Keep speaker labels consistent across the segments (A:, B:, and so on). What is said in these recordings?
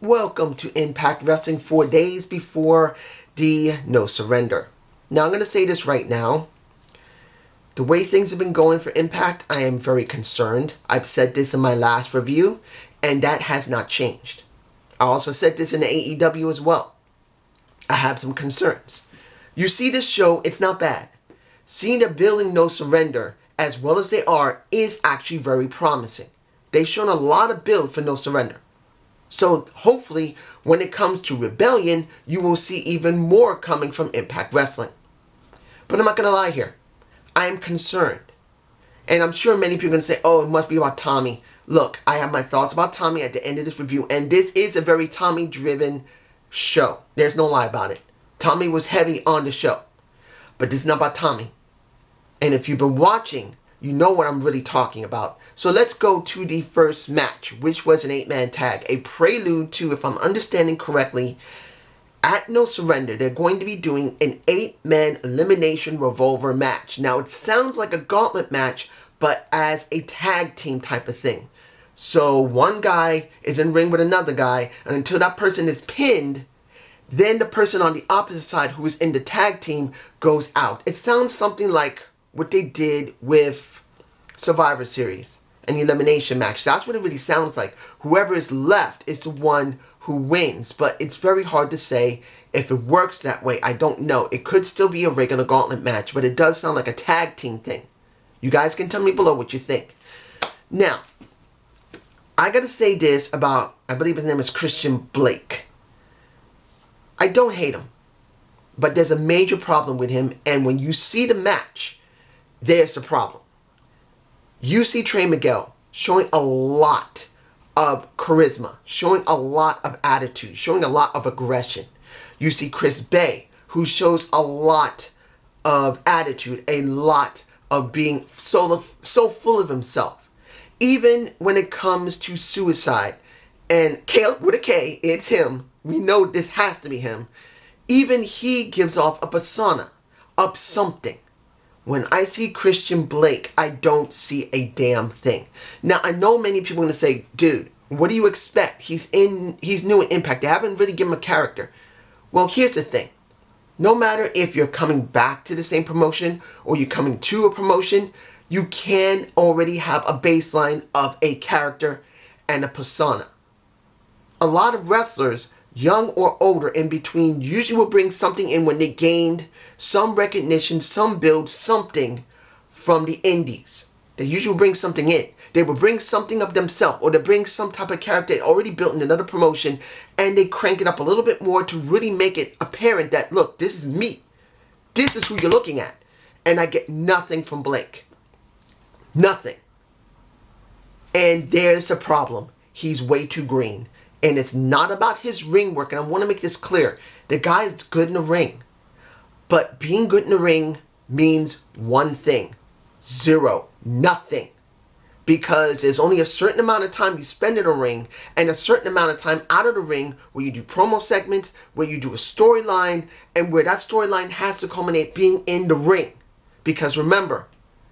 A: Welcome to Impact Wrestling 4 days before the No Surrender. Now I'm going to say this right now. The way things have been going for Impact, I am very concerned. I've said this in my last review, and that has not changed. I also said this in the AEW as well. I have some concerns. You see this show, it's not bad. Seeing the building No Surrender, as well as they are, is actually very promising. They've shown a lot of build for No Surrender. So hopefully, when it comes to Rebellion, you will see even more coming from Impact Wrestling. But I'm not going to lie here. I am concerned. And I'm sure many people are going to say, oh, it must be about Tommy. Look, I have my thoughts about Tommy at the end of this review. And this is a very Tommy-driven show. There's no lie about it. Tommy was heavy on the show. But this is not about Tommy. And if you've been watching, you know what I'm really talking about. So let's go to the first match, which was an 8-man tag. A prelude to, if I'm understanding correctly, at No Surrender, they're going to be doing an 8-man elimination revolver match. Now, it sounds like a gauntlet match, but as a tag team type of thing. So one guy is in ring with another guy, and until that person is pinned, then the person on the opposite side who is in the tag team goes out. It sounds something like what they did with Survivor Series, an elimination match. That's what it really sounds like. Whoever is left is the one who wins, but it's very hard to say if it works that way. I don't know. It could still be a regular gauntlet match, but it does sound like a tag team thing. You guys can tell me below what you think. Now, I gotta say this about, I believe his name is Christian Blake. I don't hate him, but there's a major problem with him, and when you see the match, there's the problem. You see Trey Miguel showing a lot of charisma, showing a lot of attitude, showing a lot of aggression. You see Chris Bay, who shows a lot of attitude, a lot of being so full of himself. Even when it comes to Suicide, and Caleb with a K, it's him. We know this has to be him. Even he gives off a persona of something. When I see Christian Blake, I don't see a damn thing. Now, I know many people are going to say, dude, what do you expect? He's new in Impact. They haven't really given him a character. Well, here's the thing. No matter if you're coming back to the same promotion or you're coming to a promotion, you can already have a baseline of a character and a persona. A lot of wrestlers, young or older, in between, usually will bring something in when they gained some recognition, some build, something from the indies. They usually bring something in. They will bring something of themselves, or they bring some type of character already built in another promotion, and they crank it up a little bit more to really make it apparent that, look, this is me. This is who you're looking at. And I get nothing from Blake. Nothing. And there's the problem. He's way too green. And it's not about his ring work. And I want to make this clear. The guy is good in the ring. But being good in the ring means one thing. Zero. Nothing. Because there's only a certain amount of time you spend in a ring and a certain amount of time out of the ring where you do promo segments, where you do a storyline, and where that storyline has to culminate being in the ring. Because remember,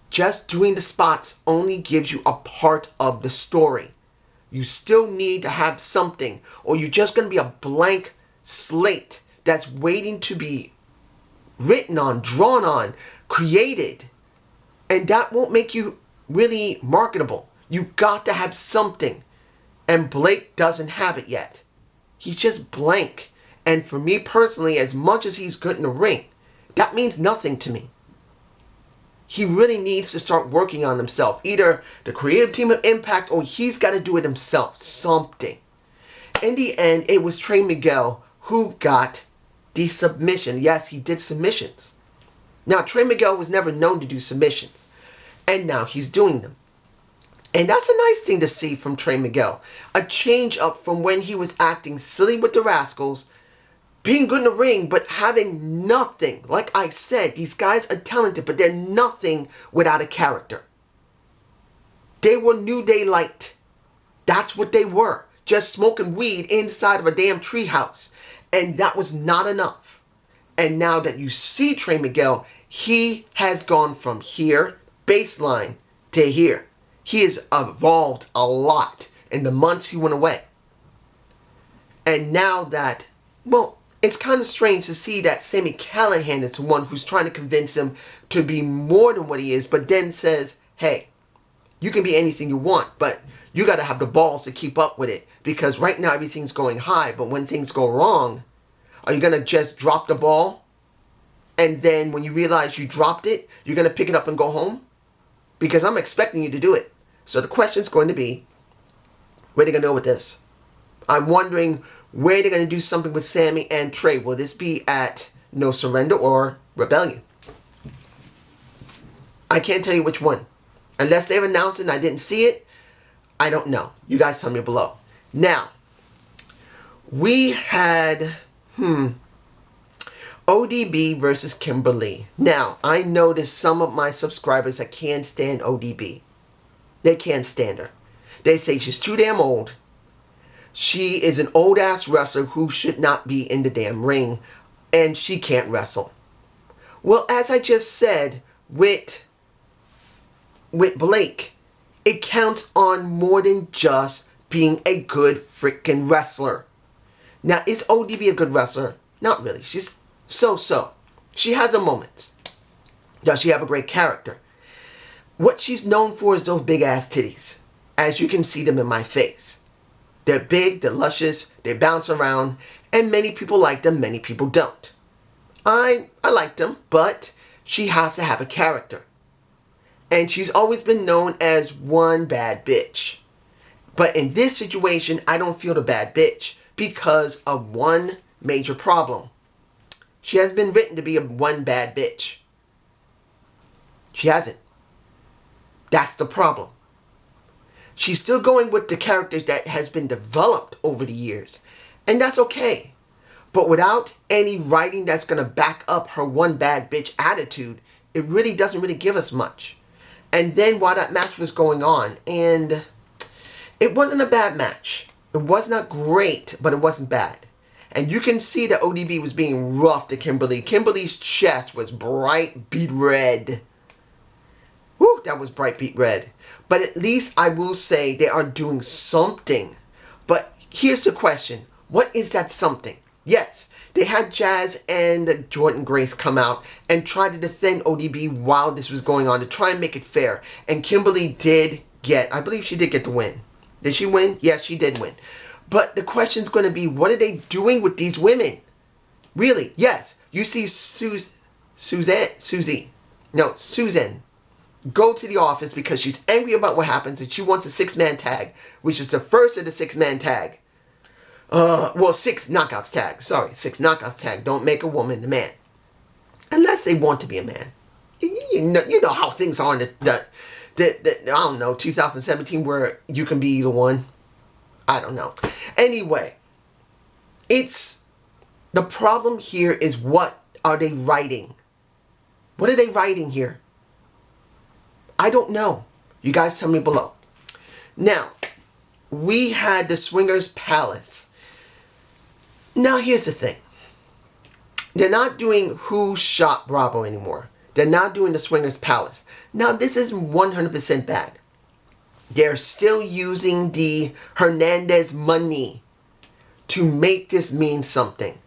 A: just doing the spots only gives you a part of the story. You still need to have something, or you're just going to be a blank slate that's waiting to be written on, drawn on, created. And that won't make you really marketable. You got to have something. And Blake doesn't have it yet. He's just blank. And for me personally, as much as he's good in the ring, that means nothing to me. He really needs to start working on himself. Either the creative team of Impact or he's got to do it himself. Something. In the end, it was Trey Miguel who got the submission. Yes, he did submissions. Now, Trey Miguel was never known to do submissions. And now he's doing them. And that's a nice thing to see from Trey Miguel. A change up from when he was acting silly with the Rascals, being good in the ring, but having nothing. Like I said, these guys are talented, but they're nothing without a character. They were New Day Light. That's what they were. Just smoking weed inside of a damn treehouse. And that was not enough. And now that you see Trey Miguel, he has gone from here, baseline, to here. He has evolved a lot in the months he went away. And now that, well, it's kind of strange to see that Sami Callihan is the one who's trying to convince him to be more than what he is, but then says, hey, you can be anything you want, but you got to have the balls to keep up with it, because right now everything's going high, but when things go wrong, are you going to just drop the ball? And then when you realize you dropped it, you're going to pick it up and go home? Because I'm expecting you to do it. So the question's going to be, where are they going to go with this? I'm wondering where they're going to do something with Sami and Trey. Will this be at No Surrender or Rebellion? I can't tell you which one. Unless they've announced it and I didn't see it, I don't know. You guys tell me below. Now, we had, ODB versus Kimberly. Now, I noticed some of my subscribers that can't stand ODB. They can't stand her. They say she's too damn old. She is an old-ass wrestler who should not be in the damn ring, and she can't wrestle. Well, as I just said, with Blake, it counts on more than just being a good freaking wrestler. Now, is ODB a good wrestler? Not really. She's so-so. She has her moments. Does she have a great character? What she's known for is those big-ass titties. As you can see them in my face. They're big, they're luscious, they bounce around, and many people like them, many people don't. I like them, but she has to have a character. And she's always been known as one bad bitch. But in this situation, I don't feel the bad bitch because of one major problem. She has been written to be a one bad bitch. She hasn't. That's the problem. She's still going with the characters that has been developed over the years. And that's okay. But without any writing that's going to back up her one bad bitch attitude, it really doesn't really give us much. And then while that match was going on, and it wasn't a bad match. It was not great, but it wasn't bad. And you can see that ODB was being rough to Kimberly. Kimberly's chest was bright beet red. Woo, that was bright beet red. But at least I will say they are doing something. But here's the question. What is that something? Yes, they had Jazz and Jordan Grace come out and try to defend ODB while this was going on to try and make it fair. And Kimberly did get, I believe she did get the win. Did she win? Yes, she did win. But the question's going to be, what are they doing with these women? Really, yes. You see Susan go to the office because she's angry about what happens and she wants a 6-man tag, which is the first of the 6-man tag. 6 knockouts tag. Sorry, 6 knockouts tag. Don't make a woman a man. Unless they want to be a man. You know how things are in I don't know, 2017 where you can be either one. I don't know. Anyway, the problem here is, what are they writing? What are they writing here? I don't know. You guys tell me below. Now, we had the Swingers Palace. Now, here's the thing. They're not doing Who Shot Bravo anymore. They're not doing the Swingers Palace. Now, this is 100% bad. They're still using the Hernandez money to make this mean something.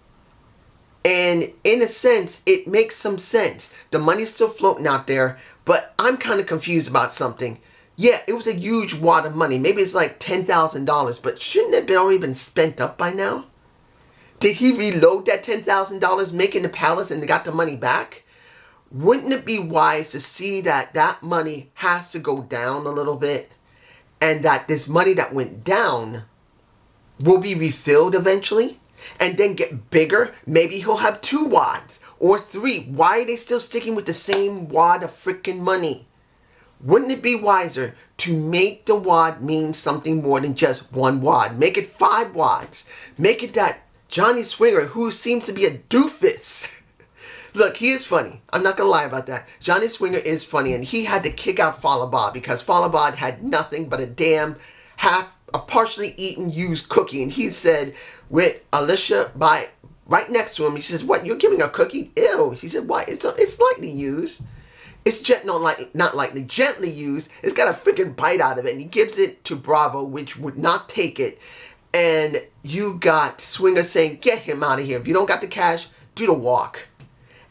A: And in a sense, it makes some sense. The money's still floating out there, but I'm kind of confused about something. Yeah, it was a huge wad of money. Maybe it's like $10,000, but shouldn't it have already been spent up by now? Did he reload that $10,000 making the palace and they got the money back? Wouldn't it be wise to see that that money has to go down a little bit? And that this money that went down will be refilled eventually? And then get bigger? Maybe he'll have 2 wads or 3. Why are they still sticking with the same wad of freaking money? Wouldn't it be wiser to make the wad mean something more than just 1 wad? Make it 5 wads. Make it that Johnny Swinger, who seems to be a doofus. Look, he is funny. I'm not going to lie about that. Johnny Swinger is funny, and he had to kick out Falabad because Falabad had nothing but a partially eaten used cookie. And he said, with Alicia right next to him, he says, what, you're giving a cookie? Ew. He said, what? It's lightly used. It's not lightly, gently used. It's got a freaking bite out of it. And he gives it to Bravo, which would not take it. And you got Swinger saying, get him out of here. If you don't got the cash, do the walk.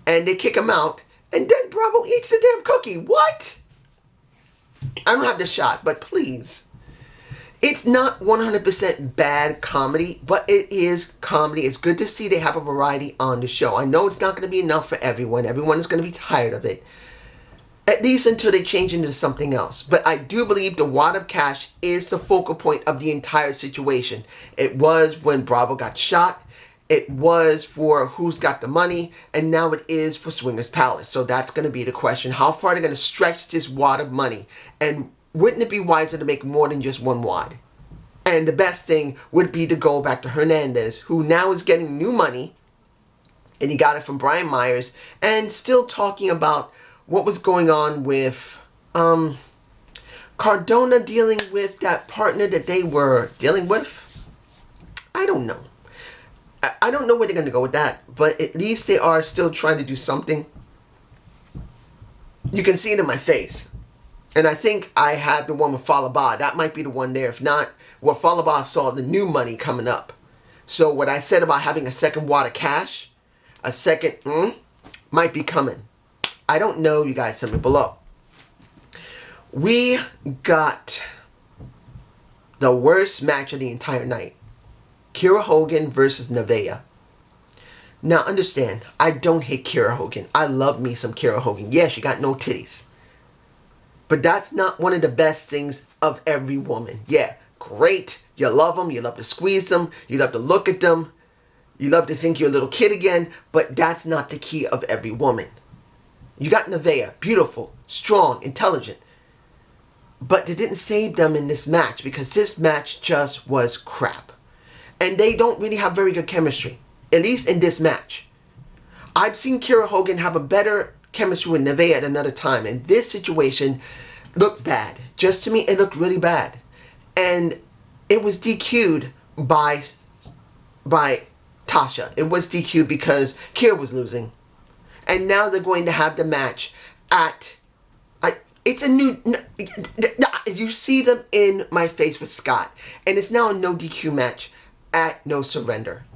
A: And they kick him out. And then Bravo eats the damn cookie. What? I don't have the shot, but please. It's not 100% bad comedy, but it is comedy. It's good to see they have a variety on the show. I know it's not going to be enough for everyone. Everyone is going to be tired of it. At least until they change into something else. But I do believe the wad of cash is the focal point of the entire situation. It was when Bravo got shot. It was for who's got the money. And now it is for Swingers Palace. So that's going to be the question. How far are they going to stretch this wad of money? And wouldn't it be wiser to make more than just one wad? And the best thing would be to go back to Hernandez, who now is getting new money. And he got it from Brian Myers. And still talking about what was going on with Cardona dealing with that partner that they were dealing with. I don't know. I don't know where they're going to go with that. But at least they are still trying to do something. You can see it in my face. And I think I have the one with Falaba. That might be the one there. If not, well, Falaba saw the new money coming up. So what I said about having a second wad of cash, a second might be coming. I don't know. You guys tell me below. We got the worst match of the entire night. Kiera Hogan versus Nevaeh. Now understand, I don't hate Kiera Hogan. I love me some Kiera Hogan. Yeah, she got no titties. But that's not one of the best things of every woman. Yeah, great. You love them. You love to squeeze them. You love to look at them. You love to think you're a little kid again. But that's not the key of every woman. You got Nevaeh. Beautiful, strong, intelligent. But they didn't save them in this match because this match just was crap. And they don't really have very good chemistry. At least in this match. I've seen Kiera Hogan have a better chemistry with Nevaeh at another time. And this situation looked bad. Just to me, it looked really bad. And it was DQ'd by Tasha. It was DQ'd because Kiera was losing. And now they're going to have the match at... It's a new... You see them in my face with Scott. And it's now a no DQ match at No Surrender.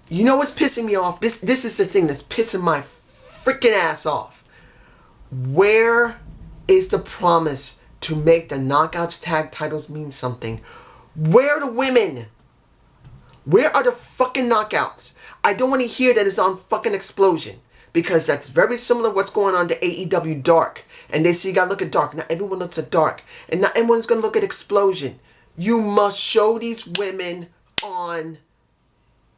A: You know what's pissing me off? This is the thing that's pissing my freaking ass off. Where is the promise to make the Knockouts tag titles mean something? Where are the women? Where are the fucking Knockouts? I don't want to hear that it's on fucking Explosion. Because that's very similar to what's going on to AEW Dark. And they say you gotta look at Dark. Not everyone looks at Dark. And not everyone's gonna look at Explosion. You must show these women on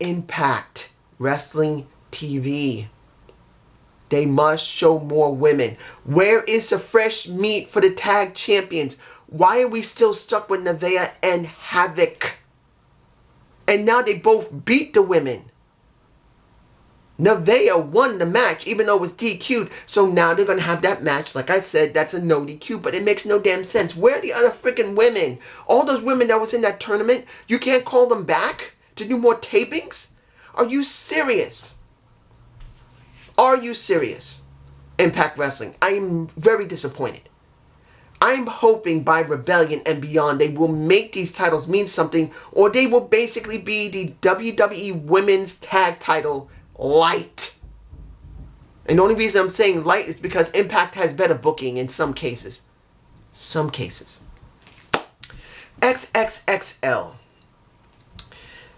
A: Impact Wrestling TV. They must show more women. Where is the fresh meat for the tag champions? Why are we still stuck with Nevaeh and Havoc? And now they both beat the women. Nevaeh won the match even though it was DQ'd. So now they're going to have that match. Like I said, that's a no DQ. But it makes no damn sense. Where are the other freaking women? All those women that was in that tournament, you can't call them back to do more tapings? Are you serious? Are you serious? Impact Wrestling. I am very disappointed. I'm hoping by Rebellion and beyond they will make these titles mean something, or they will basically be the WWE Women's Tag Title light. And the only reason I'm saying light is because Impact has better booking in some cases. Some cases. XXXL.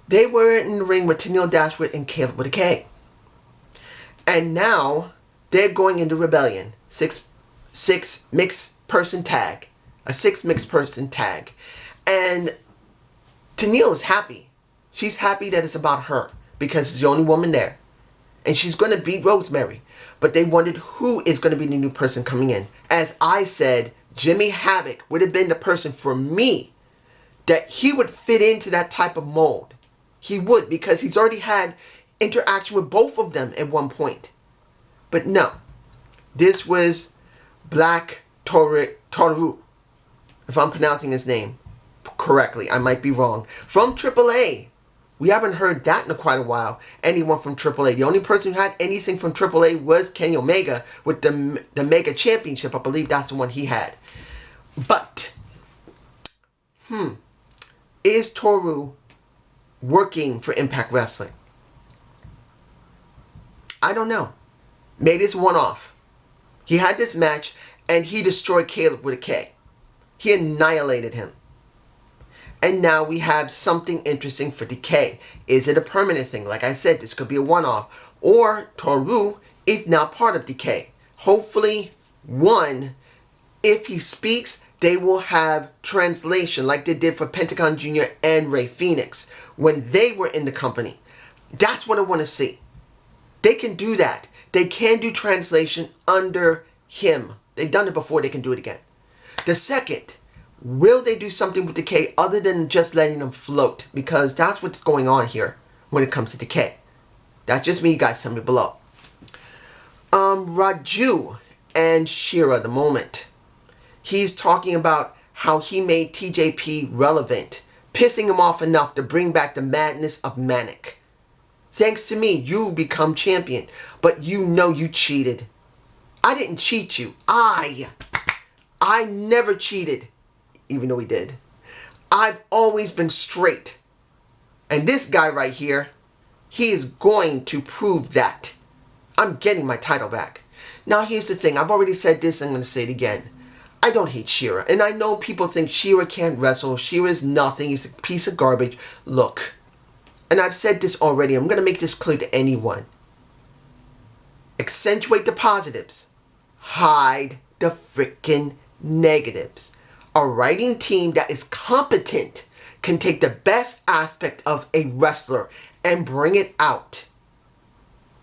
A: They were in the ring with Tennille Dashwood and Caleb with a K. And now they're going into Rebellion. Six mixed person tag. A 6 mixed person tag. And Tennille is happy. She's happy that it's about her. Because it's the only woman there. And she's going to beat Rosemary. But they wondered who is going to be the new person coming in. As I said, Jimmy Havoc would have been the person for me. That he would fit into that type of mold. He would, because he's already had interaction with both of them at one point. But no. This was Black Toru. If I'm pronouncing his name correctly. I might be wrong. From AAA. We haven't heard that in quite a while. Anyone from AAA. The only person who had anything from AAA was Kenny Omega with the Mega Championship. I believe that's the one he had. But, is Toru working for Impact Wrestling? I don't know. Maybe it's one-off. He had this match and he destroyed Caleb with a K. He annihilated him. And now we have something interesting for Decay. Is it a permanent thing? Like I said, this could be a one-off. Or Toru is now part of Decay. Hopefully, if he speaks, they will have translation like they did for Pentagon Jr. and Ray Phoenix when they were in the company. That's what I want to see. They can do that. They can do translation under him. They've done it before. They can do it again. The second, will they do something with Decay other than just letting them float? Because that's what's going on here when it comes to Decay. That's just me, you guys. Tell me below. Raju and Shira, the moment. He's talking about how he made TJP relevant, pissing him off enough to bring back the madness of Manic. Thanks to me, you become champion, but you know you cheated. I didn't cheat you. I never cheated, even though he did. I've always been straight. And this guy right here, he is going to prove that. I'm getting my title back. Now here's the thing. I've already said this. I'm going to say it again. I don't hate Shira. And I know people think Shira can't wrestle. Shira's nothing. He's a piece of garbage. Look. And I've said this already. I'm going to make this clear to anyone. Accentuate the positives. Hide the freaking negatives. A writing team that is competent can take the best aspect of a wrestler and bring it out.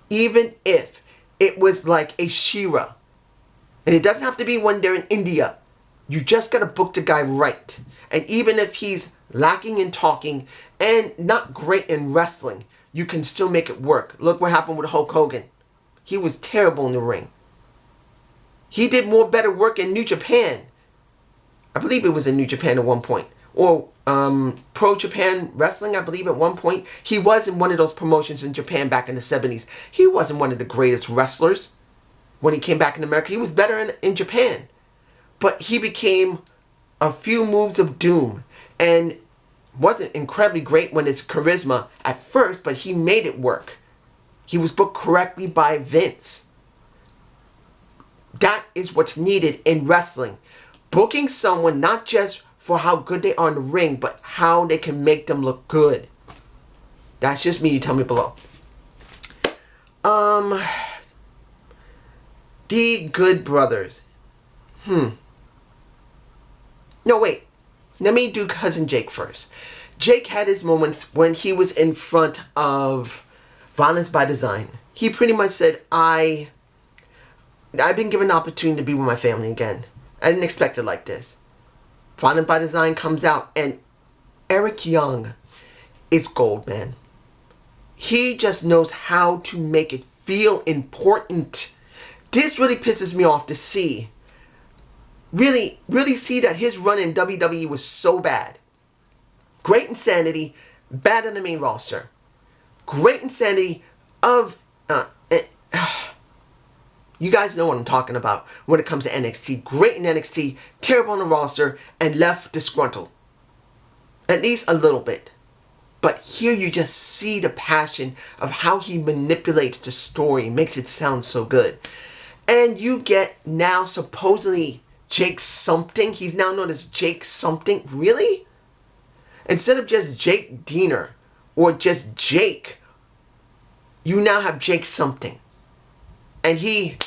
A: Even if it was like a Shira. And it doesn't have to be when they're in India. You just got to book the guy right. And even if he's lacking in talking and not great in wrestling, you can still make it work. Look what happened with Hulk Hogan. He was terrible in the ring. He did more better work in New Japan. I believe it was in New Japan at one point. Or Pro Japan Wrestling, I believe at one point. He was in one of those promotions in Japan back in the 70s. He wasn't one of the greatest wrestlers when he came back in America. He was better in Japan. But he became a few moves of doom. And wasn't incredibly great when his charisma at first, but he made it work. He was booked correctly by Vince. That is what's needed in wrestling. Booking someone not just for how good they are in the ring, but how they can make them look good. That's just me. You tell me below. The Good Brothers. No, wait. Let me do Cousin Jake first. Jake had his moments when he was in front of Violence by Design. He pretty much said, I've been given an opportunity to be with my family again. I didn't expect it like this. Violent by Design comes out and Eric Young is gold, man. He just knows how to make it feel important. This really pisses me off to see. Really see that his run in WWE was so bad. Great Insanity, bad on the main roster. Great Insanity of... you guys know what I'm talking about when it comes to NXT. Great in NXT, terrible on the roster, and left disgruntled. At least a little bit. But here you just see the passion of how he manipulates the story, makes it sound so good. And you get now supposedly Jake something. He's now known as Jake something. Really? Instead of just Jake Diener or just Jake, you now have Jake something. And he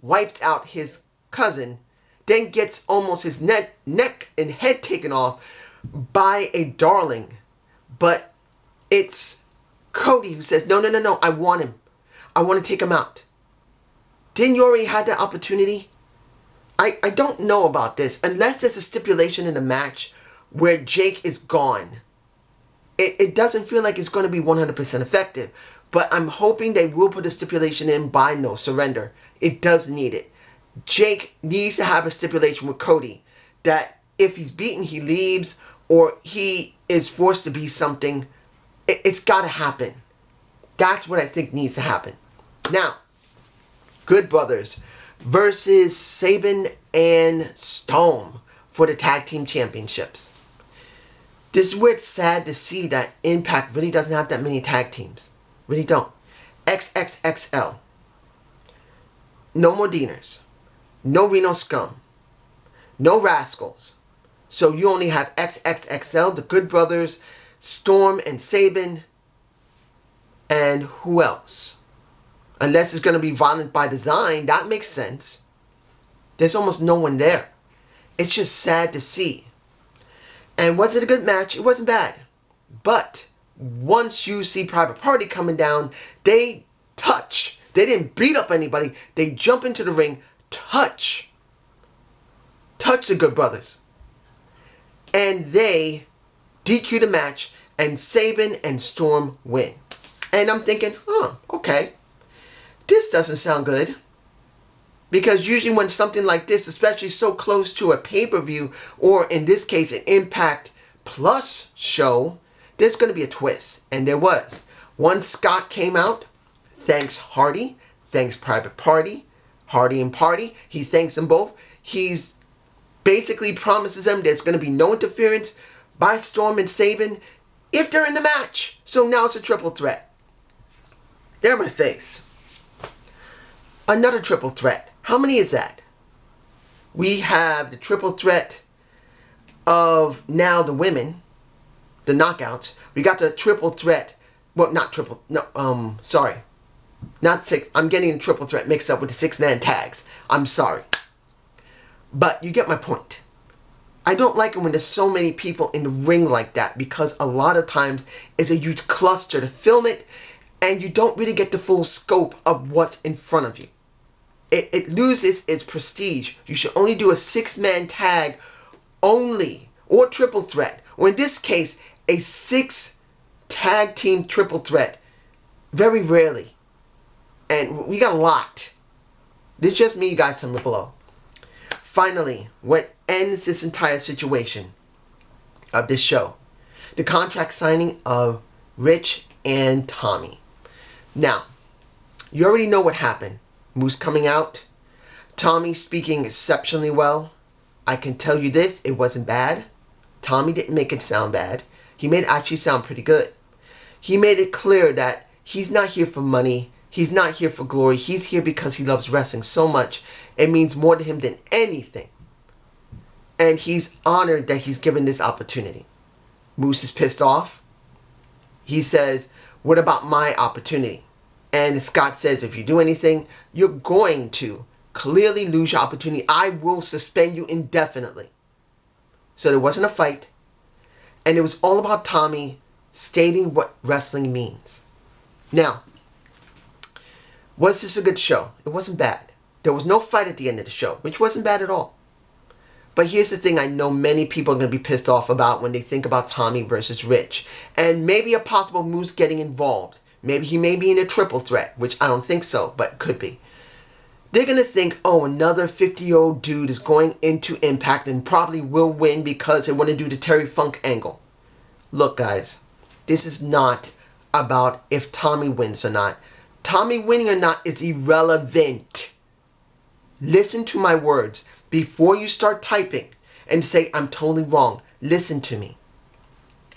A: wipes out his cousin, then gets almost his neck and head taken off by a darling. But it's Cody who says, no, I want him. I want to take him out. Didn't you already have that opportunity? I don't know about this. Unless there's a stipulation in the match where Jake is gone. It doesn't feel like it's going to be 100% effective. But I'm hoping they will put a stipulation in by no surrender. It does need it. Jake needs to have a stipulation with Cody that if he's beaten, he leaves, or he is forced to be something. It's got to happen. That's what I think needs to happen. Now, Good Brothers versus Sabin and Storm for the Tag Team Championships. This is where it's sad to see that Impact really doesn't have that many tag teams. Really don't. XXXL. No more Deaners. No Reno Scum. No Rascals. So you only have XXXL, the Good Brothers, Storm and Sabin, and who else? Unless it's going to be Violent by Design, that makes sense. There's almost no one there. It's just sad to see. And was it a good match? It wasn't bad. But once you see Private Party coming down, they touch. They didn't beat up anybody. They jump into the ring, touch the Good Brothers. And they DQ the match, and Sabin and Storm win. And I'm thinking, okay. This doesn't sound good. Because usually when something like this, especially so close to a pay-per-view, or in this case an Impact Plus show, there's going to be a twist. And there was. Once Scott came out, thanks Hardy, thanks Private Party, Hardy and Party. He thanks them both. He's basically promises them there's going to be no interference by Storm and Sabin if they're in the match. So now it's a triple threat. There my face. Another triple threat. How many is that? We have the triple threat of now the women, the knockouts. We got the triple threat. Well, not triple. No, sorry. Not six. I'm getting the triple threat mixed up with the 6-man tags. I'm sorry. But you get my point. I don't like it when there's so many people in the ring like that, because a lot of times it's a huge cluster to film it and you don't really get the full scope of what's in front of you. It loses its prestige. You should only do a 6-man tag only, or triple threat, or in this case a 6 tag team triple threat. Very rarely. And we got a lot. This is just me, you guys, somewhere below. Finally, what ends this entire situation of this show? The contract signing of Rich and Tommy. Now, you already know what happened. Moose coming out. Tommy speaking exceptionally well. I can tell you this, it wasn't bad. Tommy didn't make it sound bad. He made it actually sound pretty good. He made it clear that he's not here for money. He's not here for glory. He's here because he loves wrestling so much. It means more to him than anything. And he's honored that he's given this opportunity. Moose is pissed off. He says, what about my opportunity? And Scott says, if you do anything, you're going to clearly lose your opportunity. I will suspend you indefinitely. So there wasn't a fight. And it was all about Tommy stating what wrestling means. Now, was this a good show? It wasn't bad. There was no fight at the end of the show, which wasn't bad at all. But here's the thing I know many people are going to be pissed off about when they think about Tommy versus Rich. And maybe a possible Moose getting involved. Maybe he may be in a triple threat, which I don't think so, but could be. They're going to think, oh, another 50-year-old dude is going into Impact and probably will win because they want to do the Terry Funk angle. Look, guys, this is not about if Tommy wins or not. Tommy winning or not is irrelevant. Listen to my words. Before you start typing and say, I'm totally wrong, listen to me.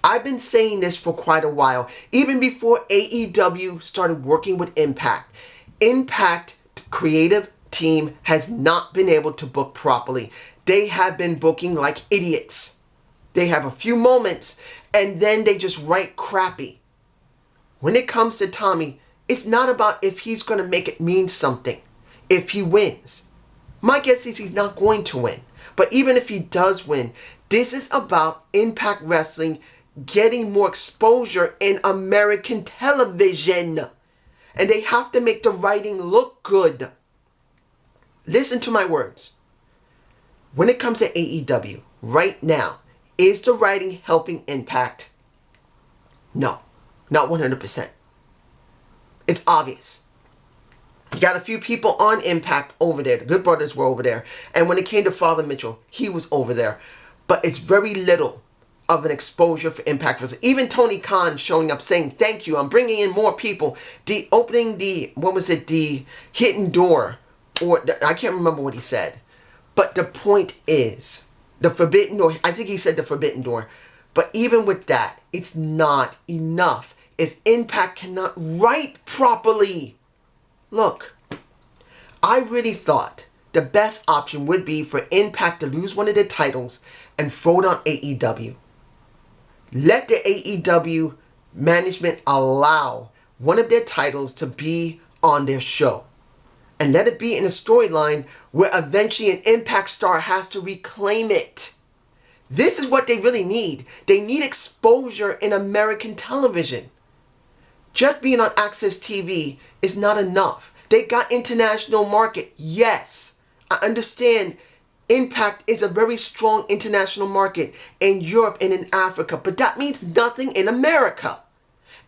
A: I've been saying this for quite a while, even before AEW started working with Impact. Impact creative team has not been able to book properly. They have been booking like idiots. They have a few moments and then they just write crappy. When it comes to Tommy, it's not about if he's going to make it mean something, if he wins. My guess is he's not going to win. But even if he does win, this is about Impact Wrestling getting more exposure in American television. And they have to make the writing look good. Listen to my words. When it comes to AEW, right now, is the writing helping Impact? No, not 100%. It's obvious. You got a few people on Impact over there. The Good Brothers were over there. And when it came to Father Mitchell, he was over there. But it's very little of an exposure for Impact Wrestling. Even Tony Khan showing up saying, thank you, I'm bringing in more people. The hidden door. I can't remember what he said. But the point is, the forbidden door, I think he said the forbidden door. But even with that, it's not enough if Impact cannot write properly. Look, I really thought the best option would be for Impact to lose one of their titles and throw it on AEW. Let the AEW management allow one of their titles to be on their show. And let it be in a storyline where eventually an Impact star has to reclaim it. This is what they really need. They need exposure in American television. Just being on Access TV is not enough. They got international market. Yes, I understand Impact is a very strong international market in Europe and in Africa, but that means nothing in America.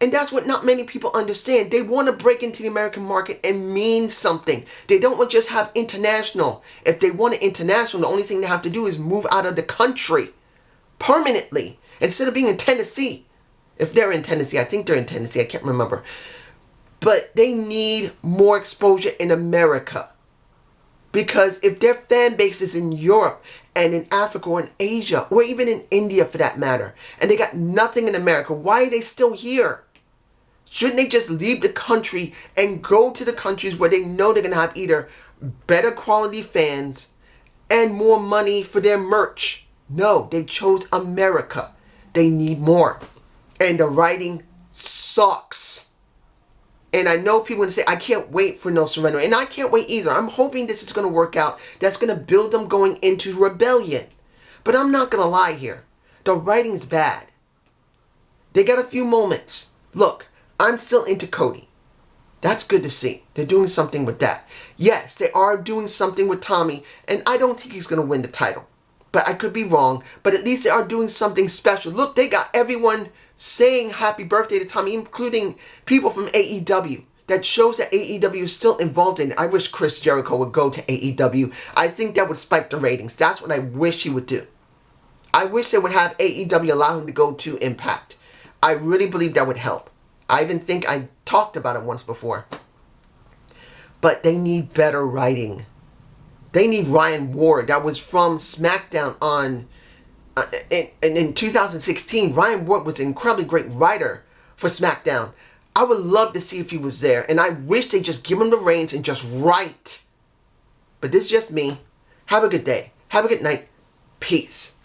A: And that's what not many people understand. They want to break into the American market and mean something. They don't want to just have international. If they want it international, the only thing they have to do is move out of the country permanently instead of being in Tennessee. If they're in Tennessee, I think they're in Tennessee, I can't remember. But they need more exposure in America. Because if their fan base is in Europe and in Africa or in Asia, or even in India for that matter, and they got nothing in America, why are they still here? Shouldn't they just leave the country and go to the countries where they know they're going to have either better quality fans and more money for their merch? No, they chose America. They need more. And the writing sucks. And I know people are going to say, I can't wait for No Surrender. And I can't wait either. I'm hoping this is going to work out. That's going to build them going into rebellion. But I'm not going to lie here. The writing's bad. They got a few moments. Look, I'm still into Cody. That's good to see. They're doing something with that. Yes, they are doing something with Tommy. And I don't think he's going to win the title. But I could be wrong. But at least they are doing something special. Look, they got everyone saying happy birthday to Tommy, including people from AEW. That shows that AEW is still involved in it. I wish Chris Jericho would go to AEW. I think that would spike the ratings. That's what I wish he would do. I wish they would have AEW allow him to go to Impact. I really believe that would help. I even think I talked about it once before. But they need better writing. They need Ryan Ward. That was from SmackDown on... in 2016, Ryan Ward was an incredibly great writer for SmackDown. I would love to see if he was there. And I wish they just give him the reins and just write. But this is just me. Have a good day. Have a good night. Peace.